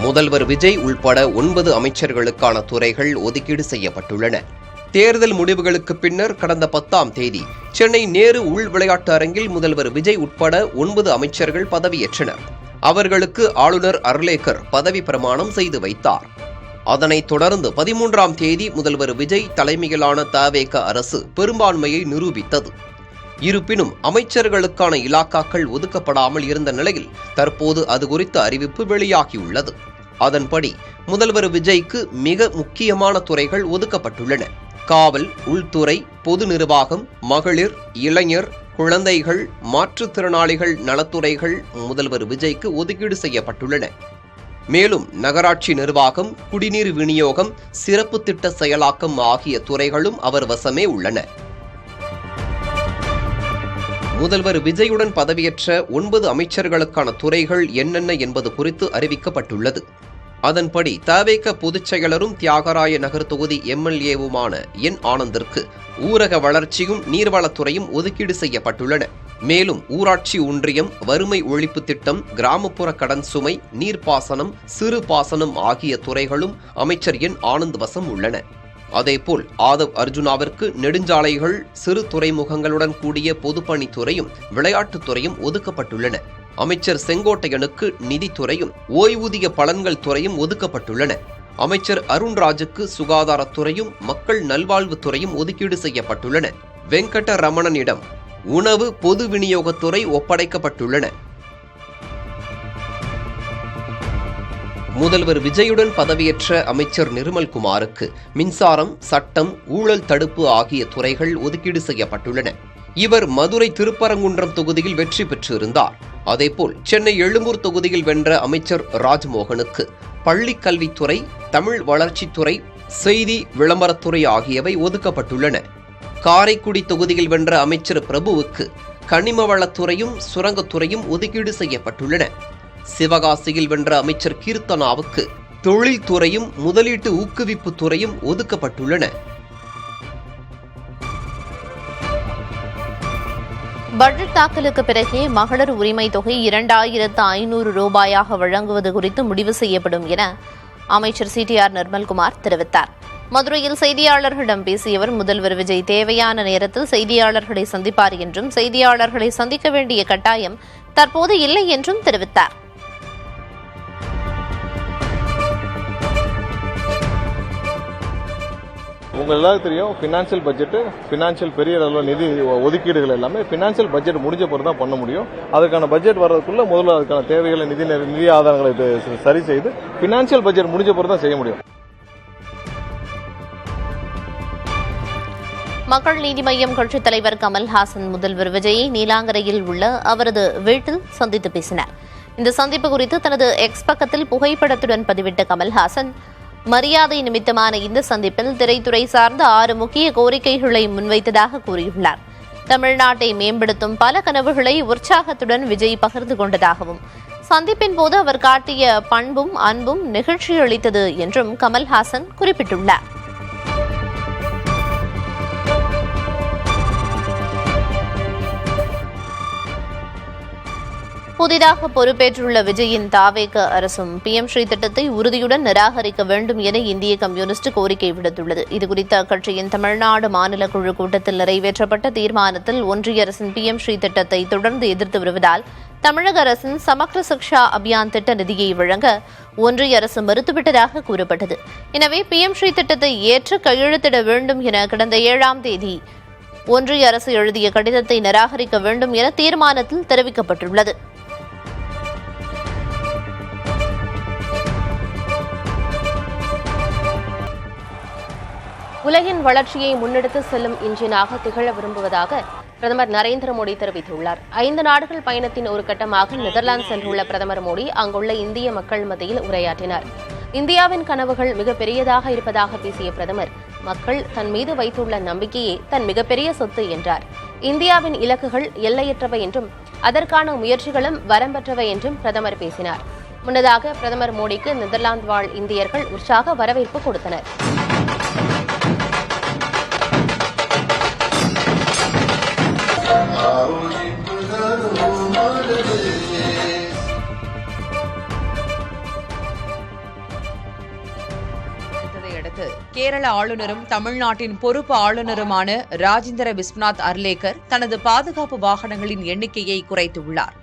முதல்வர் விஜய் உள்பட 9 அமைச்சர்களுக்கான துறைகள் ஒதுக்கீடு செய்யப்பட்டுள்ளன. தேர்தல் முடிவுகளுக்கு பின்னர் கடந்த 10ஆம் தேதி சென்னை நேரு உள் விளையாட்டு அரங்கில் முதல்வர் விஜய் உட்பட 9 அமைச்சர்கள் பதவியேற்றனர். அவர்களுக்கு ஆளுநர் அர்லேக்கர் பதவி பிரமாணம் செய்து வைத்தார். அதனைத் தொடர்ந்து 13ஆம் தேதி முதல்வர் விஜய் தலைமையிலான தவேக அரசு பெரும்பான்மையை நிரூபித்தது. இருப்பினும் அமைச்சர்களுக்கான இலாக்காக்கள் ஒதுக்கப்படாமல் இருந்த நிலையில் தற்போது அது குறித்த அறிவிப்பு வெளியாகியுள்ளது. அதன்படி முதல்வர் விஜய்க்கு மிக முக்கியமான துறைகள் ஒதுக்கப்பட்டுள்ளன. காவல், உள்துறை, பொது நிர்வாகம், மகளிர், இளைஞர், குழந்தைகள், மாற்றுத்திறனாளிகள் நலத்துறைகள் முதல்வர் விஜய்க்கு ஒதுக்கீடு செய்யப்பட்டுள்ளன. மேலும் நகராட்சி நிர்வாகம், குடிநீர் விநியோகம், சிறப்பு திட்ட செயலாக்கம் ஆகிய துறைகளும் அவர் வசமே உள்ளன. முதல்வர் விஜயுடன் பதவியேற்ற 9 அமைச்சர்களுக்கான துறைகள் என்னென்ன என்பது குறித்து அறிவிக்கப்பட்டுள்ளது. அதன்படி தவேக பொதுச் செயலரும் தியாகராய நகர் தொகுதி எம்எல்ஏவுமான என் ஆனந்திற்கு ஊரக வளர்ச்சியும் நீர்வளத்துறையும் ஒதுக்கீடு செய்யப்பட்டுள்ளன. மேலும் ஊராட்சி ஒன்றியம், வறுமை ஒழிப்பு திட்டம், கிராமப்புற கடன் சுமை, நீர்ப்பாசனம், சிறு பாசனம் ஆகிய துறைகளும் அமைச்சர் என் ஆனந்த் வசம் உள்ளன. அதேபோல் ஆதவ் அர்ஜுனாவிற்கு நெடுஞ்சாலைகள், சிறு துறைமுகங்களுடன் கூடிய பொதுப்பணித்துறையும் விளையாட்டுத்துறையும் ஒதுக்கப்பட்டுள்ளன. அமைச்சர் செங்கோட்டையனுக்கு நிதித்துறையும் ஓய்வூதிய பலன்கள் துறையும் ஒதுக்கப்பட்டுள்ளன. அமைச்சர் அருண்ராஜுக்கு சுகாதாரத்துறையும் மக்கள் நல்வாழ்வுத்துறையும் ஒதுக்கீடு செய்யப்பட்டுள்ளன. வெங்கட ரமணனிடம் உணவு பொது விநியோகத்துறை ஒப்படைக்கப்பட்டுள்ளன. முதல்வர் விஜயுடன் பதவியேற்ற அமைச்சர் நிர்மல்குமாருக்கு மின்சாரம், சட்டம், ஊழல் தடுப்பு ஆகிய துறைகள் ஒதுக்கீடு செய்யப்பட்டுள்ளன. இவர் மதுரை திருப்பரங்குன்றம் தொகுதியில் வெற்றி பெற்றிருந்தார். அதேபோல் சென்னை எழும்பூர் தொகுதியில் வென்ற அமைச்சர் ராஜ்மோகனுக்கு பள்ளிக் கல்வித்துறை, தமிழ் வளர்ச்சித்துறை, செய்தி விளம்பரத்துறை ஆகியவை ஒதுக்கப்பட்டுள்ளன. காரைக்குடி தொகுதியில் வென்ற அமைச்சர் பிரபுவுக்கு கனிமவளத்துறையும் சுரங்கத்துறையும் ஒதுக்கீடு செய்யப்பட்டுள்ளன. சிவகாசியில் வென்ற அமைச்சர் கீர்த்தனாவுக்கு தொழில்துறையும் முதலீட்டு ஊக்குவிப்பு துறையும் ஒதுக்கப்பட்டுள்ளன. பட்ஜெட் தாக்கலுக்கு பிறகே மகளிர் உரிமை தொகை 2500 ரூபாயாக வழங்குவது குறித்து முடிவு செய்யப்படும் என அமைச்சர் CTR நிர்மல்குமார் தெரிவித்தார். மதுரையில் செய்தியாளர்களிடம் பேசியவர் முதல்வர் விஜய் தேவையான நேரத்தில் செய்தியாளர்களை சந்திப்பார் என்றும் செய்தியாளர்களை சந்திக்க வேண்டிய கட்டாயம் தற்போது இல்லை என்றும் தெரிவித்தார். உங்களுக்கு எல்லாரும் தெரியும், ஃபினான்ஷியல் பட்ஜெட்டு, ஃபினான்ஷியல் பெரிய அளவில் நிதி ஒதுக்கீடுகள் எல்லாமே ஃபினான்ஷியல் பட்ஜெட் முடிஞ்ச பிறகு தான் பண்ண முடியும். அதுக்கான பட்ஜெட் வர்றதுக்குள்ள முதல்ல அதுக்கான தேவைகளை நிதி ஆதாரங்களை சரி செய்து ஃபினான்ஷியல் பட்ஜெட் முடிஞ்ச பிறகு தான் செய்ய முடியும். மக்கள் நீதி மய்யம் கட்சித் தலைவர் கமல்ஹாசன் முதல்வர் விஜயை நீலாங்கரையில் உள்ள அவரது வீட்டில் சந்தித்து பேசினார். இந்த சந்திப்பு குறித்து தனது எக்ஸ் பக்கத்தில் புகைப்படத்துடன் பதிவிட்ட கமல்ஹாசன், மரியாதை நிமித்தமான இந்த சந்திப்பில் திரைத்துறை சார்ந்த 6 முக்கிய கோரிக்கைகளை முன்வைத்ததாக கூறியுள்ளார். தமிழ்நாட்டை மேம்படுத்தும் பல கனவுகளை உற்சாகத்துடன் விஜய் பகிர்ந்து கொண்டதாகவும் சந்திப்பின் போது அவர் காட்டிய பண்பும் அன்பும் நெகிழ்ச்சியளித்தது என்றும் கமல்ஹாசன் குறிப்பிட்டுள்ளார். புதிதாக பொறுப்பேற்றுள்ள விஜயின் தவேக அரசும் PM ஸ்ரீ திட்டத்தை உறுதியுடன் நிராகரிக்க வேண்டும் என இந்திய கம்யூனிஸ்ட் கோரிக்கை விடுத்துள்ளது. இதுகுறித்த அக்கட்சியின் தமிழ்நாடு மாநில குழு கூட்டத்தில் நிறைவேற்றப்பட்ட தீர்மானத்தில் ஒன்றிய அரசின் PM ஸ்ரீ திட்டத்தை தொடர்ந்து எதிர்த்து வருவதால் தமிழக அரசின் சமக்ர சிக்ஷா அபியான் திட்ட நிதியை வழங்க ஒன்றிய அரசு மறுத்துவிட்டதாக கூறப்பட்டது. எனவே PM ஸ்ரீ திட்டத்தை ஏற்று கையெழுத்திட வேண்டும் என கடந்த 7ஆம் தேதி ஒன்றிய அரசு எழுதிய கடிதத்தை நிராகரிக்க வேண்டும் என தீர்மானத்தில் தெரிவிக்கப்பட்டுள்ளது. உலகின் வளர்ச்சியை முன்னெடுத்து செல்லும் இன்ஜினாக திகழ விரும்புவதாக பிரதமர் நரேந்திர மோடி தெரிவித்துள்ளார். 5 நாடுகள் பயணத்தின் ஒரு கட்டமாக நெதர்லாந்து சென்றுள்ள பிரதமர் மோடி அங்குள்ள இந்திய மக்கள் மத்தியில் உரையாற்றினார். இந்தியாவின் கனவுகள் மிக பெரியதாக இருப்பதாக பேசிய பிரதமர், மக்கள் தன் மீது வைத்துள்ள நம்பிக்கையே தன் மிகப்பெரிய சொத்து என்றார். இந்தியாவின் இலக்குகள் எல்லையற்றவை என்றும் அதற்கான முயற்சிகளும் வரம்பற்றவை என்றும் பிரதமர் பேசினார். முன்னதாக பிரதமர் மோடிக்கு நெதர்லாந்து வாழ் இந்தியர்கள் உற்சாக வரவேற்பு கொடுத்தனர். அடுத்து கேரள ஆளுநரும் தமிழ்நாட்டின் பொறுப்பு ஆளுநருமான ராஜேந்திர விஸ்வநாத் அர்லேக்கர் தனது பாதுகாப்பு வாகனங்களின் எண்ணிக்கையை குறைத்துள்ளார்.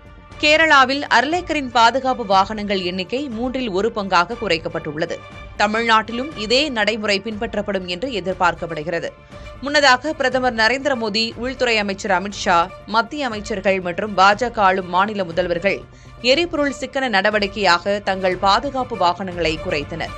கேரளாவில் அர்லேக்கரின் பாதுகாப்பு வாகனங்கள் எண்ணிக்கை 1/3 பங்காக குறைக்கப்பட்டுள்ளது. தமிழ்நாட்டிலும் இதே நடைமுறை பின்பற்றப்படும் என்று எதிர்பார்க்கப்படுகிறது. முன்னதாக பிரதமர் நரேந்திர மோடி, உள்துறை அமைச்சர் அமித்ஷா, மத்திய அமைச்சர்கள் மற்றும் பாஜக ஆளும் மாநில முதல்வர்கள் எரிபொருள் சிக்கன நடவடிக்கையாக தங்கள் பாதுகாப்பு வாகனங்களை குறைத்தனர்.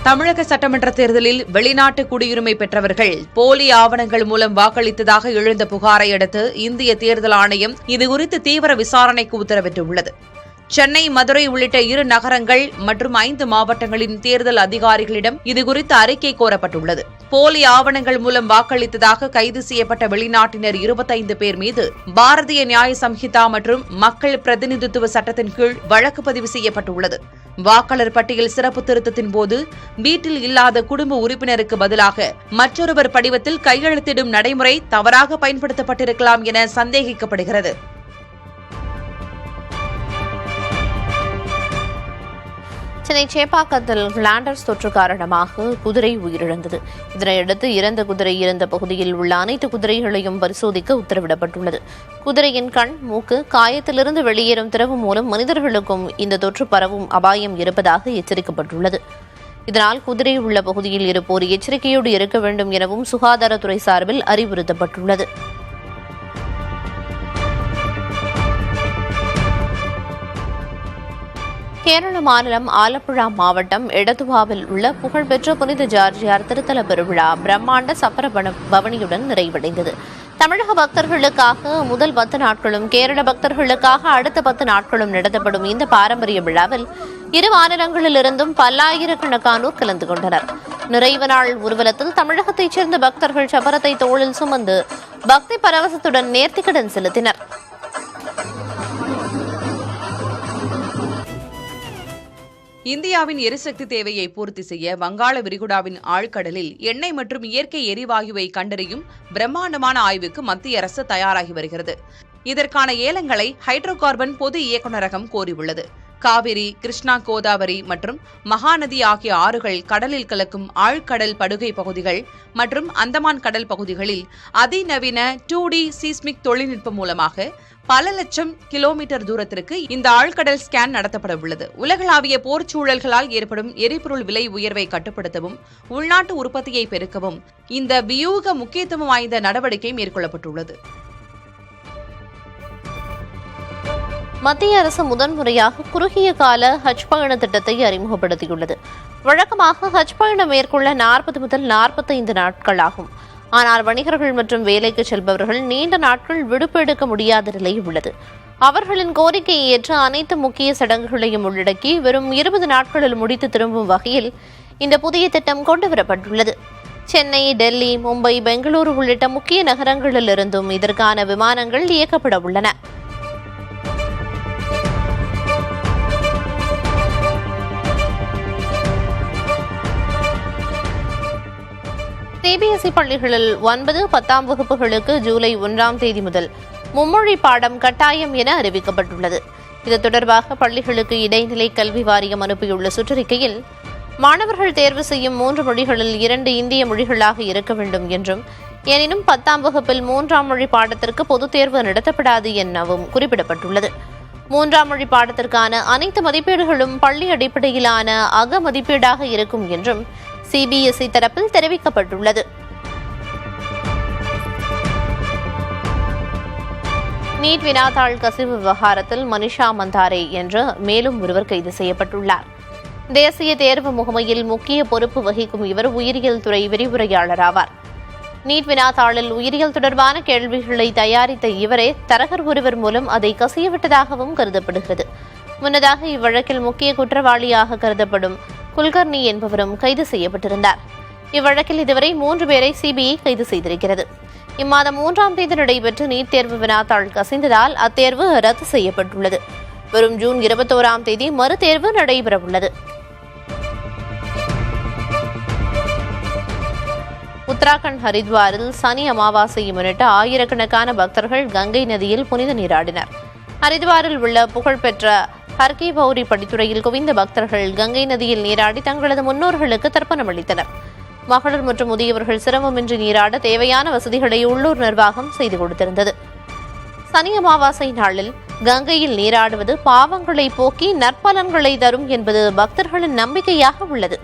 தமிழக சட்டமன்ற தேர்தலில் வெளிநாட்டு குடியுரிமை பெற்றவர்கள் போலி ஆவணங்கள் மூலம் வாக்களித்ததாக எழுந்த புகாரை அடுத்து இந்திய தேர்தல் ஆணையம் இதுகுறித்து தீவிர விசாரணைக்கு உத்தரவிட்டுள்ளது. சென்னை, மதுரை உள்ளிட்ட 2 நகரங்கள் மற்றும் 5 மாவட்டங்களின் தேர்தல் அதிகாரிகளிடம் இதுகுறித்து அறிக்கை கோரப்பட்டுள்ளது. போலி ஆவணங்கள் மூலம் வாக்களித்ததாக கைது செய்யப்பட்ட வெளிநாட்டினர் 25 பேர் மீது பாரதிய நியாய சம்ஹிதா மற்றும் மக்கள் பிரதிநிதித்துவ சட்டத்தின் கீழ் வழக்கு பதிவு செய்யப்பட்டுள்ளது. வாக்காளர் பட்டியல் சிறப்பு திருத்தத்தின் போது வீட்டில் இல்லாத குடும்ப உறுப்பினருக்கு பதிலாக மற்றொருவர் படிவத்தில் கையெழுத்திடும் நடைமுறை தவறாக பயன்படுத்தப்பட்டிருக்கலாம் என சந்தேகிக்கப்படுகிறது. சென்னை சேப்பாக்கத்தில் லாண்டர்ஸ் தொற்று காரணமாக குதிரை உயிரிழந்தது. இதனையடுத்து இறந்த குதிரை இருந்த பகுதியில் உள்ள அனைத்து குதிரைகளையும் பரிசோதிக்க உத்தரவிடப்பட்டுள்ளது. குதிரையின் கண், மூக்கு, காயத்திலிருந்து வெளியேறும் திரவு மூலம் மனிதர்களுக்கும் இந்த தொற்று பரவும் அபாயம் இருப்பதாக எச்சரிக்கப்பட்டுள்ளது. இதனால் குதிரை உள்ள பகுதியில் இருப்போர் எச்சரிக்கையோடு இருக்க வேண்டும் எனவும் சுகாதாரத்துறை சார்பில் அறிவுறுத்தப்பட்டுள்ளது. கேரள மாநிலம் ஆலப்புழா மாவட்டம் எடத்துவாவில் உள்ள புகழ்பெற்ற புனித ஜார்ஜியார் திருத்தல பெருவிழா பிரம்மாண்ட சப்பர பவனியுடன் நிறைவடைந்தது. தமிழக பக்தர்களுக்காக முதல் 10 நாட்களும் கேரள பக்தர்களுக்காக அடுத்த 10 நாட்களும் நடத்தப்படும் இந்த பாரம்பரிய விழாவில் 2 மாநிலங்களிலிருந்தும் பல்லாயிரக்கணக்கானோர் கலந்து கொண்டனர். நிறைவு நாள் ஊர்வலத்தில் தமிழகத்தைச் சேர்ந்த பக்தர்கள் சப்பரத்தை தோளில் சுமந்து பக்தி பரவசத்துடன் நேர்த்திக்கடன் செலுத்தினர். இந்தியாவின் எரிசக்தி தேவையை பூர்த்தி செய்ய வங்காள விரிகுடாவின் ஆழ்கடலில் எண்ணெய் மற்றும் இயற்கை எரிவாயுவை கண்டறியும் பிரம்மாண்டமான ஆய்வுக்கு மத்திய அரசு தயாராகி வருகிறது. இதற்கான ஏலங்களை ஹைட்ரோ கார்பன் பொது இயக்குநரகம் கோரியுள்ளது. காவிரி, கிருஷ்ணா, கோதாவரி மற்றும் மகாநதி ஆகிய ஆறுகள் கடலில் கலக்கும் ஆழ்கடல் படுகை பகுதிகள் மற்றும் அந்தமான் கடல் பகுதிகளில் அதிநவீன 2D சீஸ்மிக் தொழில்நுட்பம் மூலமாக பல லட்சம் கிலோமீட்டர் தூரத்திற்கு இந்த ஆழ்கடல் ஸ்கேன் நடத்தப்பட உள்ளது. உலகளாவிய போர் சூழல்களால் ஏற்படும் எரிபொருள் விலை உயர்வை கட்டுப்படுத்தவும் உள்நாட்டு உற்பத்தியை பெருக்கவும் இந்த வியூக முக்கியத்துவம் வாய்ந்த நடவடிக்கை மேற்கொள்ளப்பட்டுள்ளது. மத்திய அரசு முதன்முறையாக குறுகிய கால ஹஜ் பயண திட்டத்தை அறிமுகப்படுத்தியுள்ளது. வழக்கமாக ஹஜ் பயணம் மேற்கொள்ள 40 முதல் 45 நாட்கள் ஆகும். ஆனால் வணிகர்கள் மற்றும் வேலைக்கு செல்பவர்கள் நீண்ட நாட்கள் விடுப்பு எடுக்க முடியாத நிலை உள்ளது. அவர்களின் கோரிக்கையை ஏற்று அனைத்து முக்கிய சடங்குகளையும் உள்ளடக்கி வெறும் 20 நாட்களில் முடித்து திரும்பும் வகையில் இந்த புதிய திட்டம் கொண்டுவரப்பட்டுள்ளது. சென்னை, டெல்லி, மும்பை, பெங்களூரு உள்ளிட்ட முக்கிய நகரங்களிலிருந்தும் இதற்கான விமானங்கள் இயக்கப்பட உள்ளன. சிபிஎஸ்இ பள்ளிகளில் 9, 10ஆம் வகுப்புகளுக்கு ஜூலை 1ஆம் தேதி முதல் மும்மொழி பாடம் கட்டாயம் என அறிவிக்கப்பட்டுள்ளது. இது தொடர்பாக பள்ளிகளுக்கு இடைநிலை கல்வி வாரியம் அனுப்பியுள்ள சுற்றறிக்கையில் மாணவர்கள் தேர்வு செய்யும் 3 மொழிகளில் 2 இந்திய மொழிகளாக இருக்க வேண்டும் என்றும், எனினும் 10ஆம் வகுப்பில் 3ஆம் மொழி பாடத்திற்கு பொதுத் தேர்வு நடத்தப்படாது எனவும் குறிப்பிடப்பட்டுள்ளது. 3ஆம் மொழி பாடத்திற்கான அனைத்து மதிப்பீடுகளும் பள்ளி அடிப்படையிலான அக மதிப்பீடாக இருக்கும் என்றும் சிபிஎஸ்இ தரப்பில் தெரிவிக்கப்பட்டுள்ளது. நீட் வினாத்தாள் கசிவு விவகாரத்தில் மனிஷா மந்தாரே என்ற மேலும் ஒருவர் கைது செய்யப்பட்டுள்ளார். தேசிய தேர்வு முகமையில் முக்கிய பொறுப்பு வகிக்கும் இவர் உயிரியல் துறை விரிவுரையாளர் ஆவார். நீட் வினாத்தாளில் உயிரியல் தொடர்பான கேள்விகளை தயாரித்த இவரே தரகர் ஒருவர் மூலம் அதை கசியவிட்டதாகவும் கருதப்படுகிறது. முன்னதாக இவ்வழக்கில் முக்கிய குற்றவாளியாக கருதப்படும் குல்கர்னி என்பவரும் கைது செய்யப்பட்டிருந்தார். இவ்வழக்கில் இதுவரை 3 பேரை சிபிஐ கைது செய்திருக்கிறது. இம்மாதம் 3ஆம் தேதி நடைபெற்ற நீட் தேர்வு வினாத்தாள் கசிந்ததால் அத்தேர்வு ரத்து செய்யப்பட்டுள்ளது. வரும் ஜூன் 21ஆம் தேதி மறுதேர்வு நடைபெறவுள்ளது. உத்தராகண்ட் ஹரித்வாரில் சனி அமாவாசையை முன்னிட்டு ஆயிரக்கணக்கான பக்தர்கள் கங்கை நதியில் புனித நீராடினர். ஹரித்வாரில் உள்ள புகழ்பெற்ற ஹர்கி பௌரி படித்துறையில் குவிந்த பக்தர்கள் கங்கை நதியில் நீராடி தங்களது முன்னோர்களுக்கு தர்ப்பணம் அளித்தனர். மகளிர் மற்றும் முதியவர்கள் சிரமமின்றி நீராட தேவையான வசதிகளை உள்ளூர் நிர்வாகம் செய்து கொடுத்திருந்தது. சனி அமாவாசை நாளில் கங்கையில் நீராடுவது பாவங்களை போக்கி நற்பலன்களை தரும் என்பது பக்தர்களின் நம்பிக்கையாக உள்ளது.